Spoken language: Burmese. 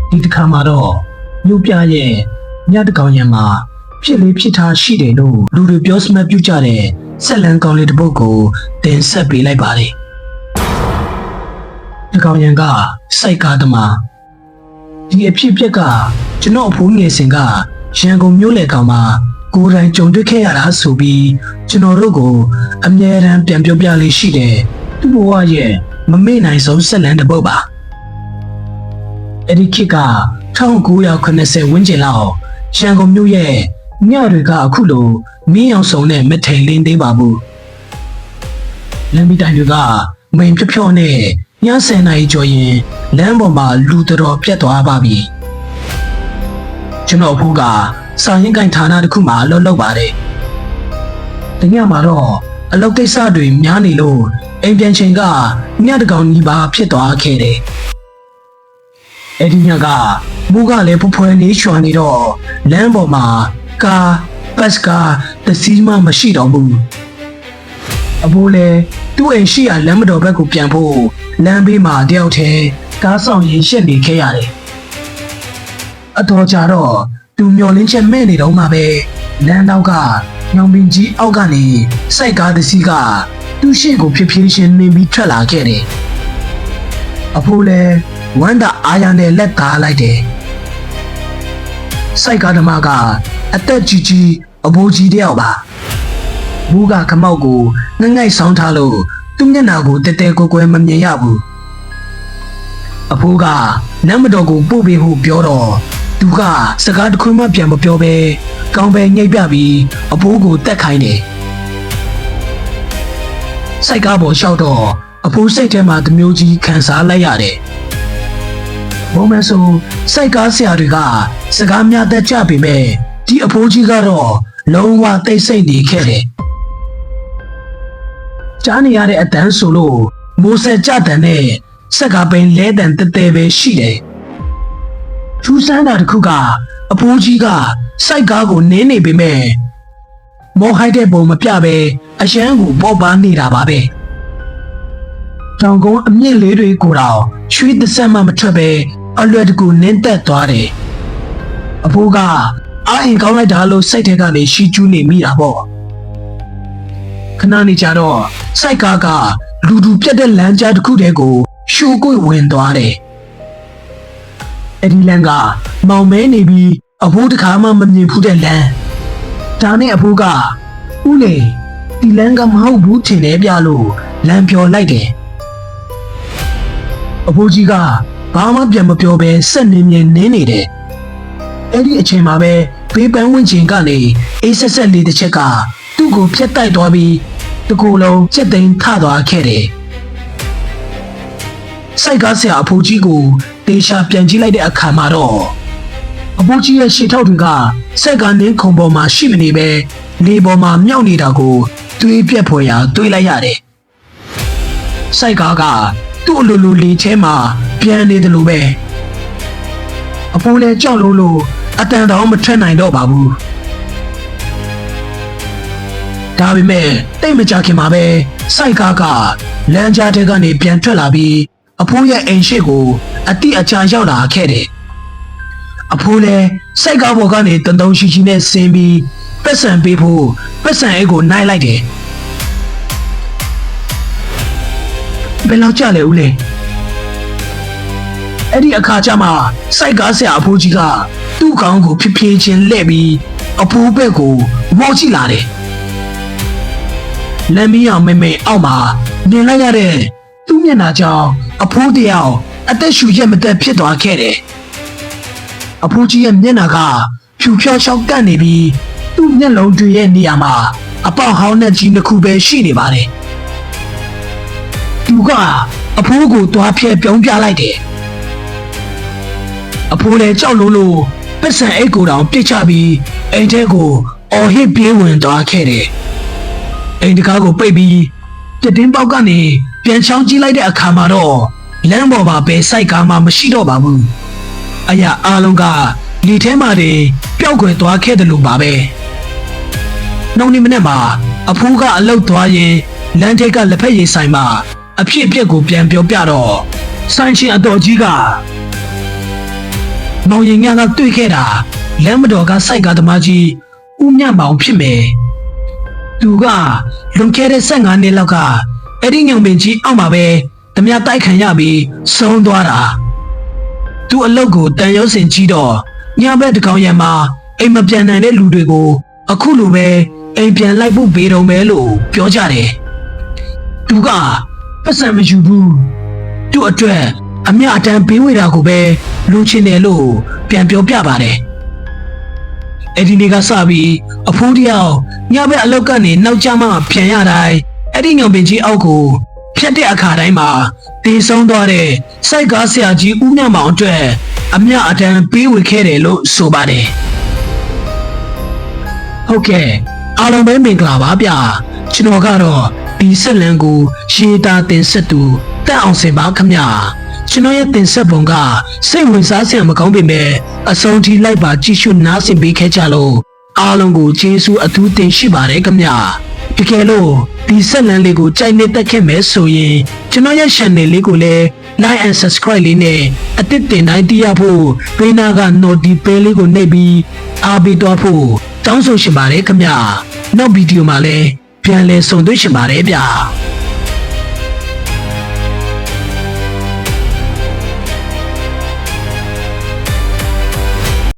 ဒီတစ်ခါမှာတော့မြို့ပြရဲ့ညတကောင်ရံမှာဖြစ်လေးဖြစ်ထားရှိတယ်လို့လူတွေပြောစမှတ်ပြုကြတဲ့ဆက်လန်းကောင်းလေးတစ်ပုဒ်ကိုတင်ဆက်ပေးလိုက်ပါတယ်တကောင်ရံကစိုက်ကားသမားဒီအဖြစ်အပျက်ကကျွန်တော်အဖိုးငယ်စဉ်ကရန်ကုန်မြို့လေကောင်မှာကိုယ်တိုင်ကြုံတွေ့ခဲ့ရတာဆိုပြီးကျွန်တော်တို့ကိုအမြဲတမ်းပြန်ပြောပြလေးရှိတယ်သူ့ဘဝရဲ့မမေ့နိုင်ဆုံးဆက်လန်းတစ်ပုဒ်ပါအဲ့ဒီခေတ်က1980ဝန်းကျင်လောက်ရန်ကုန်မြို့ရဲ့ညတွေကအခုလိုမင်းအောင်စုံနဲ့မထိန်လင်းသေးပါဘူးလမ်းမတိုင်တွေကမိန်ဖြော့နဲ့ည10နာရီကျော်ရင်လမ်းပေါ်မှာလူတော်ပြတ်သွားပါပြီကျွန်တော်အဖိုးကစာရင်ကိုင်ဌာနတစ်ခုမှာအလုပ်လုပ်ပါတယ်တညမှာတော့အလုပ်ကိစ္စတွေများနေလို့အိမ်ပြန်ချိန်ကညတကောင်ကြီးပါဖြစ်သွားခဲ့တယ်အဲ့ဒီညကမိုးကလည်းဖွယ်ဖွယ်လေးရွှန်နေတော့လမ်းပေါ်မှာကားပတ်စ်ကားတစီးမှမရှိတော့ဘူးအဖိုးလည်းသူ့အိမ်ရှိရာလမ်းမတော်ဘက်ကိုပြန်ဖို့လမ်းဘေးမှာတယောက်တည်းကားဆောင်ရင်ရှက်နေခဲ့ရတယ်အတော်ကြာတော့သူမျောလင်းချက်မဲ့နေတော့မှပဲလမ်းတော့ကညောင်ပင်ကြီးအောက်ကနေစိုက်ကားတစ်စီးကသူ့ရှေ့ကိုဖြည်းဖြည်းချင်းနှင်းပြီးထွက်လာခဲ့တယ်အဖိုးလည်းဝမ်းသာအားရနဲ့လက်ကားလိုက်တယ်စိုက်ကားဓမ္မကအသက်ကြီးကြီးအဘိုးကြီးတယောက်ပါဘူးကခမောက်ကိုငငိုက်ဆောင်းထားလို့သူ့မျက်နှာကိုတဲတဲကွယ်ကွယ်မမြင်ရဘူးအဖိုးကနမ်းမတော်ကိုပို့ပေးဖို့ပြောတော့သူကစကားတစ်ခွန်းမှပြန်မပြောဘဲကောင်းပဲညှိပ်ပြပြီးအဖိုးကိုတက်ခိုင်းတယ်စိုက်ကားပေါ်လျှောက်တော့အဖိုးစိတ်ထဲမှာတမျိုးကြီးခံစားလိုက်ရတယ်ဘုံမဆိုစိုက်ကားဆရာတွေကစကားများတတ်ကြပေမဲ့ဒီအဖိုးကြီးကတော့လုံးဝတိတ်ဆိတ်နေခဲ့တယ်ကြားနေရတဲ့အတန်းဆိုလို့မိုးဆက်ကြတဲ့နဲ့စက်ကားပိန်လဲတန်တဲတဲပဲရှိတယ်ထူးဆန်းတာတစ်ခုကအဖိုးကြီးကစိုက်ကားကိုနင်းနေပေမဲ့မော်ဟိုက်တဲ့ပုံမပြပဲအရန်ကိုပေါ်ပါနေတာပါပဲတောင်ကုန်းအမြင့်လေးတွေကိုတော့ရွှေသက်ဆက်မှမထွက်ပဲအလွယ်တကူနင်းသက်သွားတယ်အဖိုးကအားရင်ကောင်းလိုက်တာလို့စိတ်ထဲကနေရှီကျူးနေမိတာပေါ့ခဏနေကြတော့စိုက်ကားကလူတူပြတ်တဲ့လမ်းကြားတစ်ခုတည်းကိုရှိုးကွေ့ဝင်သွားတယ်အဲ့ဒီလမ်းကမောင်မဲနေပြီးအဖိုးတခါမှမမြင်ဘူးတဲ့လမ်းဒါနဲ့အဖိုးကဦးလေဒီလမ်းကမဟုတ်ဘူးထင်တယ်ပြလို့လမ်းပြောလိုက်တယ်အဖိုးကြီးကဘာမှပြန်မပြောဘဲစက်နေမြင်နင်းနေတယ်အဲ့ဒီအချိန်မှာပဲဘေးပန်းဝင်းကျင်ကနေအေးဆက်ဆက်လေးတစ်ချက်ကသူ့ကိုဖျက်တိုက်သွားပြီးတကူလုံးချက်သိမ်းထသွားခဲ့တယ်စိုက်ကားဆရာအဖိုးကြီးကိုတေချာပြန်ကြည့်လိုက်တဲ့အခါမှာတော့အဖိုးကြီးရဲ့ရှေ့ထောက်တွေကစက်ကားနင်းခုံပေါ်မှာရှိမနေပဲလေပေါ်မှာမြောက်နေတာကိုတွေးပြက်ဖွယ်ရာတွေးလိုက်ရတယ်စိုက်ကားကသူ့အလိုလိုလေထဲမှာပြန်နေတယ်လို့ပဲအဖိုးလည်းကြောက်လို့အတန်တောင်မထွက်နိုင်တော့ပါဘူးဒါပေမဲ့တိတ်မကြခင်မှာပဲစိုက်ကားကလမ်းကြားထဲကနေပြန်ထွက်လာပြီးအဖိုးရဲ့အိမ်ရှိကိုအတိအကျရောက်လာခဲ့တယ်အဖိုးလည်းစိုက်ကားပေါ်ကနေတန်တုံရှိရှိနဲ့ဆင်းပြီးပတ်စံပေးဖို့ပတ်စံအိတ်ကိုနိုင်လိုက်တယ်ဘယ်လောက်ကြလဲဦးလေးအဲ့ဒီအခါကျမှစိုက်ကားဆရာအဖိုးကြီးကသူ့ခေါင်းကိုဖြည်းဖြည်းချင်းလှည့်ပြီးအဖိုးဘက်ကိုမော့ကြည့်လာတယ်လမ်းမအောင်မေအောက်မှာမြင်လိုက်ရတဲ့သူ့မျက်နှာကြောင့်အဖိုးတယောက်အသက်ရှူရက်မသက်ဖြစ်သွားခဲ့တယ်အဖိုးကြီးရဲ့မျက်နှာကဖြူဖြောချောက်ကပ်နေပြီးသူ့မျက်လုံးတွေရဲ့နေရာမှာအပေါက်ဟောင်းနဲ့ကြီးတစ်ခုပဲရှိနေပါတယ်သူကအဖိုးကိုတွားဖျက်ပြုံးပြလိုက်တယ်အဖိုးလည်းကြောက်လို့ပတ်စံအိတ်ကိုတောင်ပြစ်ချပြီးအိမ်ထဲကိုအော်ဟစ်ပြေးဝင်သွားခဲ့တယ်အိမ်တကားကိုပိတ်ပြီးပြတင်းပေါက်ကနေပြန်ချောင်းကြည့်လိုက်တဲ့အခါမှာတော့လမ်းပေါ်မှာပဲစိုက်ကားမှမရှိတော့ပါဘူးအရာအားလုံးကလေထဲမှာတွေပျောက်ကွယ်သွားခဲ့တယ်လို့ပါပဲနှုတ်နေမနဲ့မှာအဖိုးကအလုတ်သွားရင်လမ်းထိပ်ကလက်ဖက်ရည်ဆိုင်မှာအဖြစ်အပျက်ကိုပြန်ပြောပြတော့ဆိုင်ရှင်အတော်ကြီးက မောင်ရင်ကတွေ့ခဲ့တာလမ်းမတော်ကစိုက်ကသမားကြီးဦးမြမောင်ဖြစ်မယ်သူကလွန်ခဲ့တဲ့15နှစ်လောက်ကအဲ့ဒီညုံပင်ကြီးအောက်မှာပဲဓမြတိုက်ခံရပြီးဆုံးသွားတာသူအလုတ်ကိုတန်ရုံးစင်ကြီးတော့ညဘက်တကောင်ရံမှာအိမ်မပြန်နိုင်တဲ့လူတွေကိုအခုလိုပဲအိမ်ပြန်လိုက်ဖို့ပေးတော့မယ်လို့ပြောကြတယ်သူကပတ်စံမယူဘူးသူ့အတွက်အမြအတမ်းပေးဝေတာကိုပဲလူချင်းတယ်လို့ပြန်ပြောပြပါတယ်အဲ့ဒီနေ့ကစပြီးအဖိုးတယောက်ညဘက်အလောက်ကနေနောက်ကျမှပြန်ရတိုင်းအဲ့ဒီညုံပင်ကြီးအောက်ကိုဖြတ်တဲ့အခါတိုင်းမှာတေဆုံးသွားတဲ့စိုက်ကားဆရာကြီးဦးမြမောင်အတွက်အမြအတမ်းပေးဝေခဲ့တယ်လို့ဆိုပါတယ်ဟုတ်ကဲ့အားလုံးပဲမင်္ဂလာပါဗျာကျွန်တော်ကတော့ဒီဆက်လန်ကိုရှေးသားတင်ဆက်သူတက်အောင်စင်ပါခမကျွန်တော်ရဲ့တင်ဆက်ပုံကစိတ်ဝင်စားစရာမကောင်းပေမဲ့အဆုံးထိလိုက်ပါကြည့်ရှုနားဆင်ပေးခဲ့ကြလို့အားလုံးကိုကျေးဇူးအထူးတင်ရှိပါတယ်ခမတကယ်လို့ဒီဆက်လန်လေးကိုကြိုက်နေတတ်ခဲ့မယ်ဆိုရင်ကျွန်တော်ရဲ့ channel လေးကိုလည်း like and subscribe လေးနဲ့အသစ်တင်တိုင်းသိရဖို့ဘေးနားက notification bell လေးကိုနှိပ်ပြီးအားပေးတော့ဖို့တောင်းဆိုရှင်ပါတယ်ခမနောက်ဗီဒီယိုမှာလည်းပြန်လည်ဆုံတွေ့ရှင်ပါတယ်ဗျာ